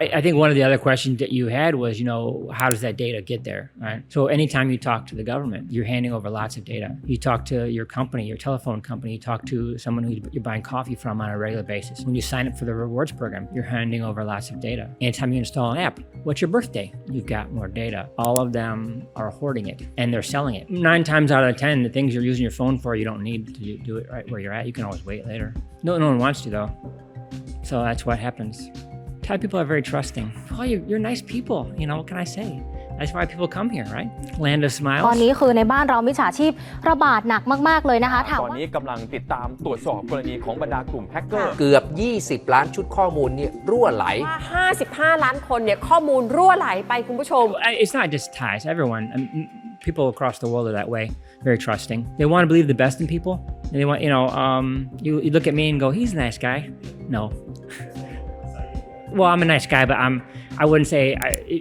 I think one of the other questions that you had was, how does that data get there, right? So anytime you talk to the government, you're handing over lots of data. You talk to your company, your telephone company, you talk to someone who you're buying coffee from on a regular basis. When you sign up for the rewards program, you're handing over lots of data. Anytime you install an app, what's your birthday? You've got more data. All of them are hoarding it and they're selling it. 9 times out of 10, the things you're using your phone for, you don't need to do it right where you're at. You can always wait later. No one wants to though. So that's what happens. Thai people are very trusting. Oh, you're nice people. What can I say? That's why people come here, right? Land of smiles. ตอนนี้คือในบ้านเรามิจฉาชีพระบาดหนักมากๆเลยนะคะตอนนี้กำลังติดตามตรวจสอบกรณีของบรรดากลุ่มแฮกเกอร์เกือบ20ล้านชุดข้อมูลเนี่ยรั่วไหล55ล้านคนเนี่ยข้อมูลรั่วไหลไปคุณผู้ชม It's not just Thais, everyone. People across the world are that way, very trusting. They want to believe the best in people. And they want, you look at me and go, he's a nice guy. No. Well, I'm a nice guy, but I wouldn't say,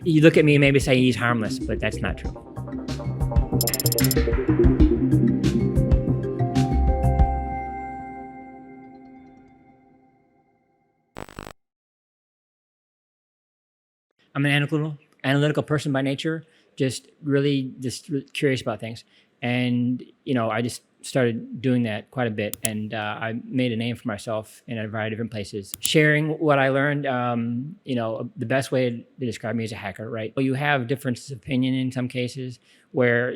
you look at me and maybe say he's harmless, but that's not true. I'm an analytical person by nature, just really curious about things. And, I just started doing that quite a bit. And I made a name for myself in a variety of different places. Sharing what I learned, the best way to describe me as a hacker, right? Well, you have differences of opinion in some cases where,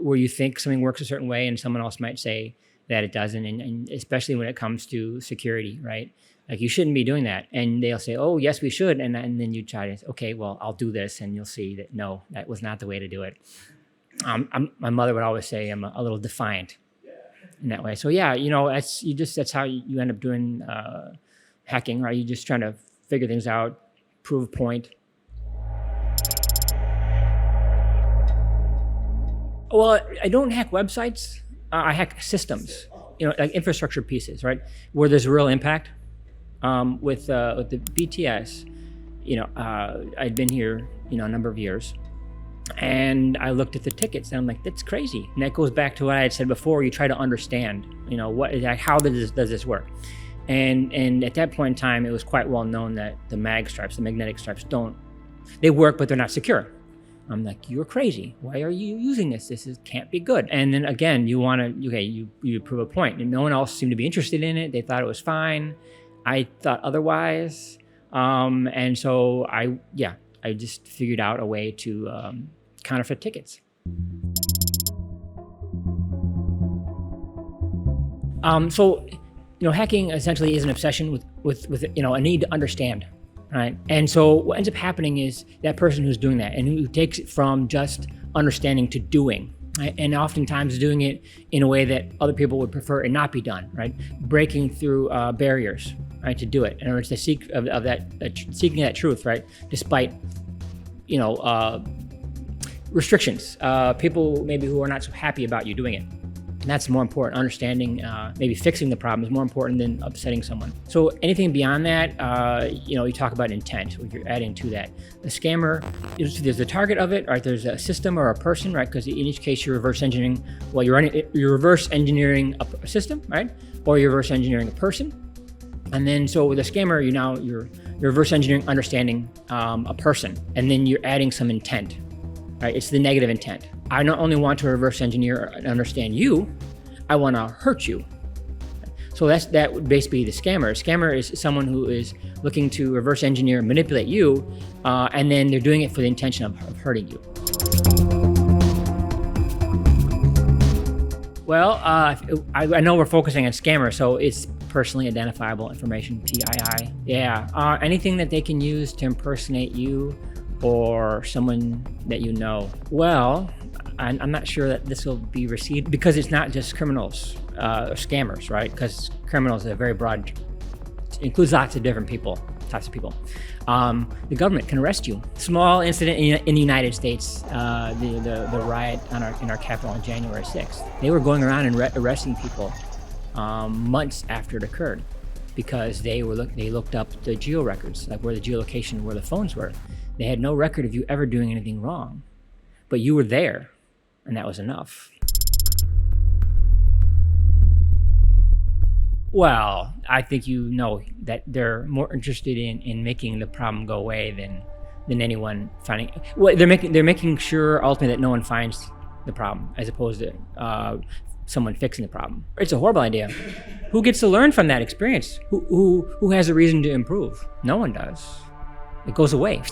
where you think something works a certain way and someone else might say that it doesn't. And especially when it comes to security, right? Like you shouldn't be doing that. And they'll say, oh, yes, we should. And then you try to, okay, well, I'll do this. And you'll see that, no, that was not the way to do it. My mother would always say I'm a little defiant in that way. So yeah, that's how you end up doing hacking, right? You're just trying to figure things out, prove a point. Well, I don't hack websites. I hack systems, like infrastructure pieces, right? Where there's real impact. With the BTS, I'd been here, a number of years. And I looked at the tickets and I'm like, that's crazy. And that goes back to what I had said before. You try to understand, how does this work? And at that point in time, it was quite well known that the magnetic stripes they work, but they're not secure. I'm like, you're crazy. Why are you using this? Can't be good. And then again, you prove a point. And no one else seemed to be interested in it. They thought it was fine. I thought otherwise. And so I just figured out a way to counterfeit tickets. Hacking essentially is an obsession with a need to understand, right? And so what ends up happening is that person who's doing that and who takes it from just understanding to doing, right? And oftentimes doing it in a way that other people would prefer it not be done, right? Breaking through barriers, right, to do it. In other words, seeking that truth, right, despite restrictions, people maybe who are not so happy about you doing it. And that's more important. Understanding, maybe fixing the problem is more important than upsetting someone. So anything beyond that, you talk about intent, if you're adding to that. The scammer, there's a target of it, right? There's a system or a person, right? Because in each case, you're reverse engineering, you're reverse engineering a system, right? Or you're reverse engineering a person. And then, so with a scammer, you're reverse engineering, understanding a person, and then you're adding some intent, right? It's the negative intent. I not only want to reverse engineer and understand you, I want to hurt you. So that would basically be the scammer. A scammer is someone who is looking to reverse engineer and manipulate you, and then they're doing it for the intention of hurting you. Well, I know we're focusing on scammers, so it's personally identifiable information, PII. Yeah, anything that they can use to impersonate you or someone that you know. Well, I'm not sure that this will be received because it's not just criminals or scammers, right? Because criminals are very broad, includes lots of different types of people. The government can arrest you. Small incident in the United States, the riot in our capital on January 6th. They were going around and arresting people months after it occurred because they looked up the geo records, like where the geolocation, where the phones were. They had no record of you ever doing anything wrong, but you were there, and that was enough. Well, I think you know that they're more interested in making the problem go away than anyone finding. Well, they're making sure ultimately that no one finds the problem, as opposed to someone fixing the problem. It's a horrible idea. Who gets to learn from that experience? Who has a reason to improve? No one does. It goes away.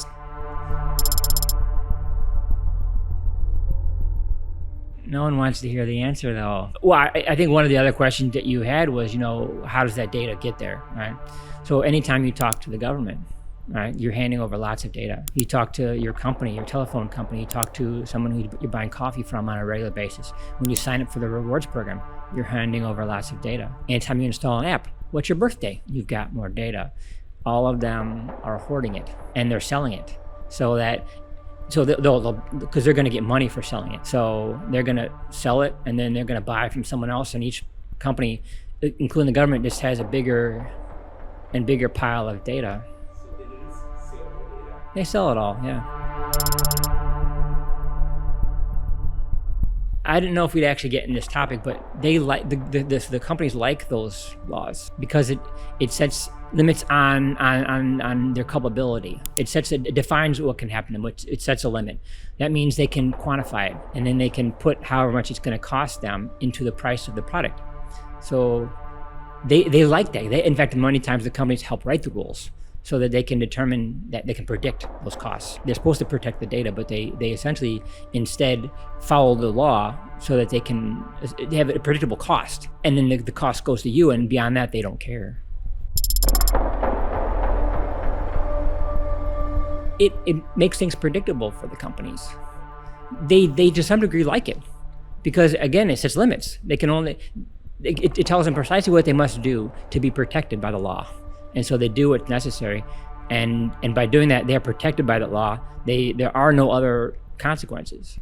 No one wants to hear the answer, though. Well, I think one of the other questions that you had was, how does that data get there, right? So anytime you talk to the government, right, you're handing over lots of data. You talk to your company, your telephone company, you talk to someone who you're buying coffee from on a regular basis. When you sign up for the rewards program, you're handing over lots of data. Anytime you install an app, what's your birthday? You've got more data. All of them are hoarding it, and they're selling it so they'll because they're going to get money for selling it. So they're going to sell it, and then they're going to buy from someone else. And each company, including the government, just has a bigger and bigger pile of data. They sell it all, yeah. I didn't know if we'd actually get in this topic, but they like the companies like those laws because it sets limits on their culpability. It defines what can happen to them. It sets a limit. That means they can quantify it, and then they can put however much it's going to cost them into the price of the product. So they like that. In fact, many times the companies help write the rules so that they can determine that they can predict those costs. They're supposed to protect the data, but they essentially instead follow the law so that they have a predictable cost. And then the cost goes to you, and beyond that, they don't care. It makes things predictable for the companies. They to some degree like it because, again, it sets limits. They can only, it tells them precisely what they must do to be protected by the law. And so they do what's necessary, and by doing that, they are protected by the law. There are no other consequences.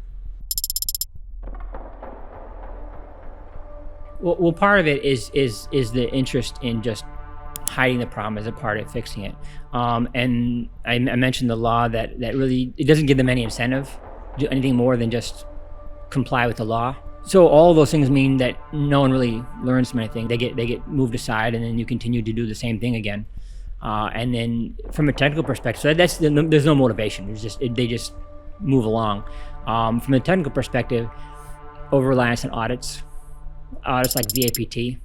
Well, part of it is the interest in just hiding the problem as a part of fixing it. And I mentioned the law that really, it doesn't give them any incentive to do anything more than just comply with the law. So all of those things mean that no one really learns from anything. They get moved aside, and then you continue to do the same thing again. And then from a technical perspective, so there's no motivation. They just move along. From a technical perspective, over-reliance on audits like VAPT.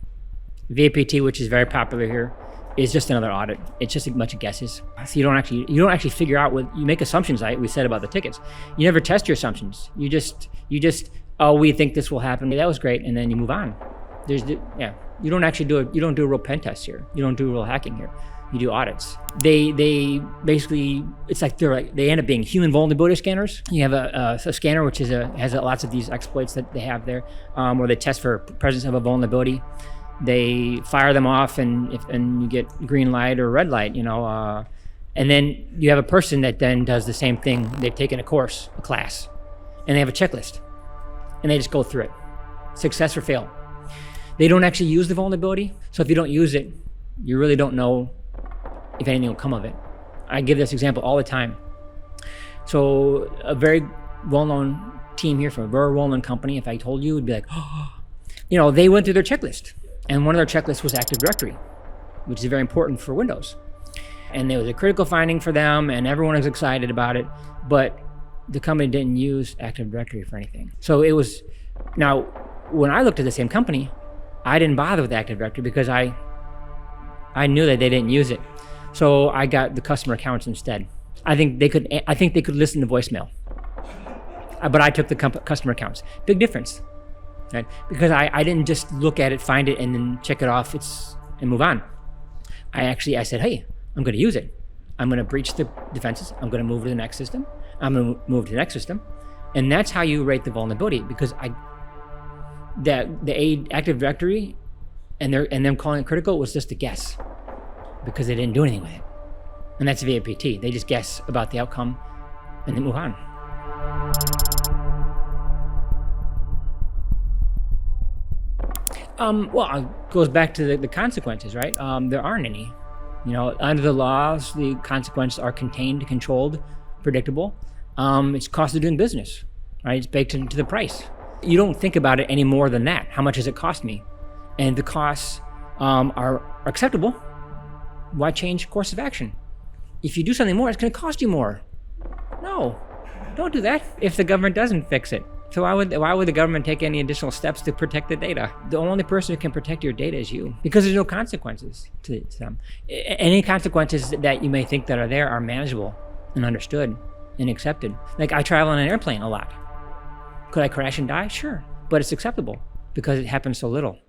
VAPT, which is very popular here, is just another audit. It's just a bunch of guesses. So you don't actually figure out what you make assumptions. Like we said about the tickets, you never test your assumptions. You just oh, we think this will happen. That was great, and then you move on. You don't do a real pen test here. You don't do real hacking here. You do audits. They basically, it's like they end up being human vulnerability scanners. You have a scanner which has lots of these exploits that they have there, where they test for presence of a vulnerability. They fire them off, and you get green light or red light, and then you have a person that then does the same thing. They've taken a class, and they have a checklist, and they just go through it, success or fail. They don't actually use the vulnerability, so if you don't use it, you really don't know if anything will come of it. I give this example all the time. So a very well-known team here from a very well-known company, if I told you, would be like, oh, they went through their checklist. And one of their checklists was Active Directory, which is very important for Windows. And it was a critical finding for them, and everyone was excited about it, but the company didn't use Active Directory for anything. So now, when I looked at the same company, I didn't bother with Active Directory because I knew that they didn't use it. So I got the customer accounts instead. I think they could listen to voicemail, but I took the customer accounts. Big difference. Right? Because I didn't just look at it, find it, and then check it off and move on. I said, hey, I'm going to use it. I'm going to breach the defenses. I'm going to move to the next system. I'm going to move to the next system. And that's how you rate the vulnerability, because the Active Directory and them calling it critical was just a guess, because they didn't do anything with it. And that's VAPT. They just guess about the outcome and then move on. Well, it goes back to the consequences, right? There aren't any. Under the laws, the consequences are contained, controlled, predictable. It's cost of doing business, right? It's baked into the price. You don't think about it any more than that. How much does it cost me? And the costs are acceptable, why change course of action? If you do something more, it's going to cost you more. No, don't do that if the government doesn't fix it. So why would the government take any additional steps to protect the data? The only person who can protect your data is you, because there's no consequences to them. Any consequences that you may think that are there are manageable and understood and accepted. Like, I travel on an airplane a lot. Could I crash and die? Sure, but it's acceptable because it happens so little.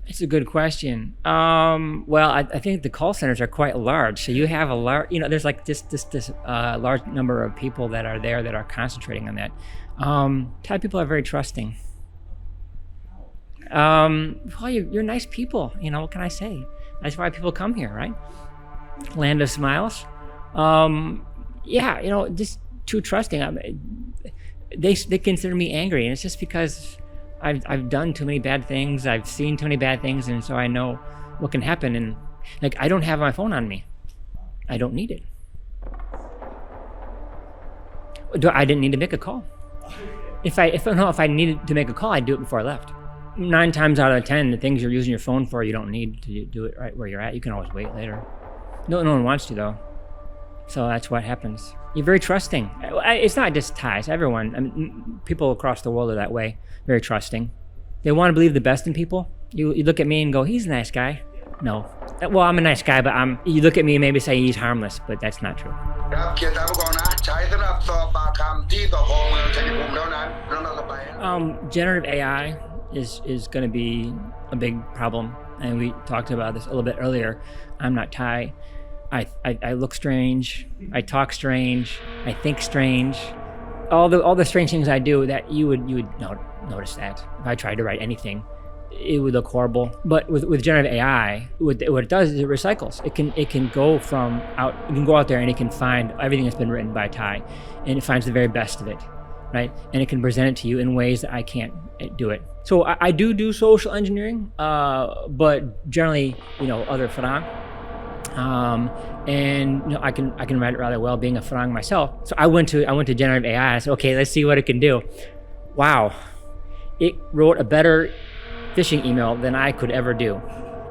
It's a good question. Well, I think the call centers are quite large. So you have a large, there's like this large number of people that are there that are concentrating on that. Thai people are very trusting. Well, you're nice people. What can I say? That's why people come here, right? Land of smiles. Yeah, just too trusting. They consider me angry, and it's just because I've done too many bad things. I've seen too many bad things, and so I know what can happen. And like, I don't have my phone on me. I don't need it. I didn't need to make a call. If I needed to make a call, I'd do it before I left. 9 times out of 10, the things you're using your phone for, you don't need to do it right where you're at. You can always wait later. No one wants to, though. So that's what happens. You're very trusting. It's not just Thais. Everyone, people across the world are that way. Very trusting. They want to believe the best in people. You look at me and go, he's a nice guy. No. Well, I'm a nice guy, but you look at me and maybe say he's harmless, but that's not true. Generative AI is going to be a big problem. And we talked about this a little bit earlier. I'm not Thai. I look strange. I talk strange. I think strange. All the strange things I do that you would notice that if I tried to write anything, it would look horrible. But with generative AI, what it does is it recycles. It can go out there and it can find everything that's been written by Thai, and it finds the very best of it, right? And it can present it to you in ways that I can't do it. So I do social engineering, but generally, other Farang. And I can write it rather well, being a Farang myself. So I went to generative AI. And I said, okay, let's see what it can do. Wow, it wrote a better phishing email than I could ever do,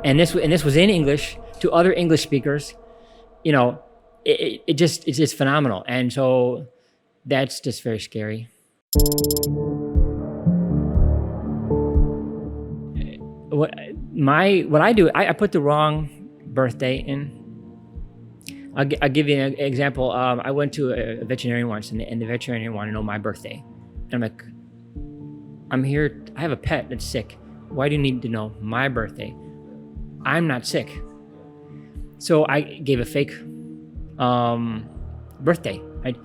and this was in English to other English speakers. It's just phenomenal, and so that's just very scary. What I do, I put the wrong birthday in. I'll give you an example. I went to a veterinarian once, and the veterinarian wanted to know my birthday. And I'm like, I'm here, I have a pet that's sick. Why do you need to know my birthday? I'm not sick. So I gave a fake birthday. Right?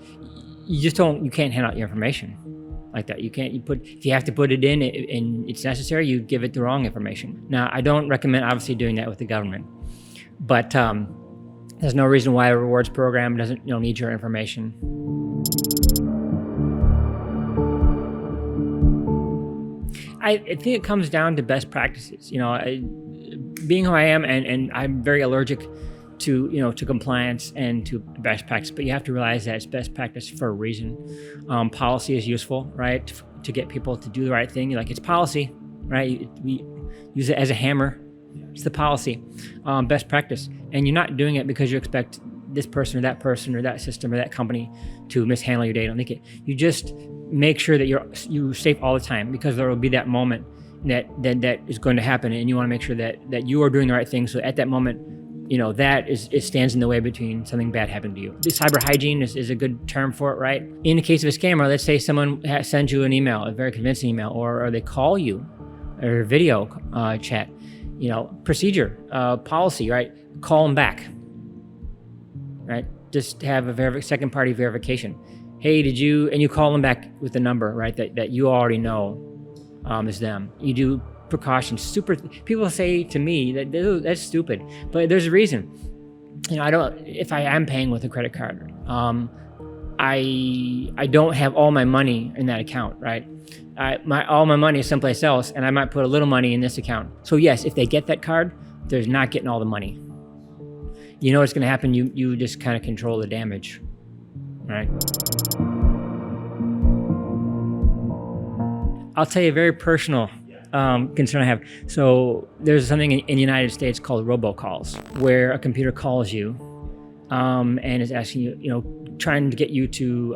You can't hand out your information like that. If you have to put it in and it's necessary, you give it the wrong information. Now, I don't recommend obviously doing that with the government, but there's no reason why a rewards program doesn't need your information. I think it comes down to best practices. Being who I am, and I'm very allergic to compliance and to best practice, but you have to realize that it's best practice for a reason. Policy is useful, right, to get people to do the right thing. It's policy, right? We use it as a hammer. It's the policy, best practice, and you're not doing it because you expect this person or that system or that company to mishandle your data. You just make sure that you're safe all the time, because there will be that moment that is going to happen, and you want to make sure that you are doing the right thing. So at that moment, it stands in the way between something bad happening to you. The cyber hygiene is a good term for it, right? In the case of a scammer, let's say someone sends you an email, a very convincing email, or they call you, or video chat. Procedure, policy, right? Call them back, right? Just have a second party verification. Hey, and you call them back with the number, right? That you already know is them. You do precautions. People say to me that's stupid, but there's a reason. If I am paying with a credit card, I don't have all my money in that account, right? All my money is someplace else, and I might put a little money in this account. So yes, if they get that card, they're not getting all the money. What's going to happen? You just kind of control the damage, right? I'll tell you a very personal concern I have. So there's something in the United States called robocalls, where a computer calls you and is asking you, trying to get you to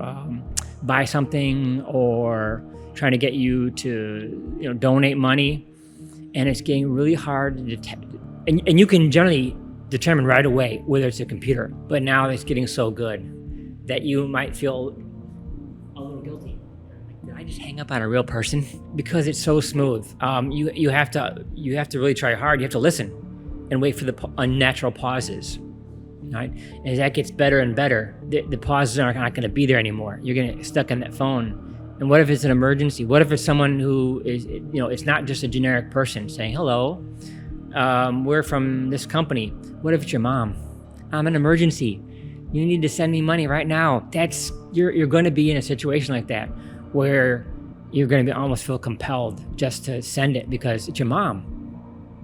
buy something or trying to get you to, donate money. And it's getting really hard to detect. And you can generally determine right away whether it's a computer. But now it's getting so good that you might feel a little guilty. Did I just hang up on a real person? Because it's so smooth. You have to really try hard. You have to listen and wait for the unnatural pauses. Right? As that gets better and better, the pauses are not going to be there anymore. You're going to get stuck on that phone. And what if it's an emergency? What if it's someone who is, it's not just a generic person saying, hello, we're from this company. What if it's your mom? I'm an emergency. You need to send me money right now. You're going to be in a situation like that where you're going to almost feel compelled just to send it because it's your mom,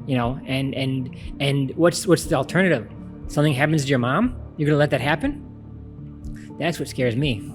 and what's the alternative? Something happens to your mom? You're going to let that happen? That's what scares me.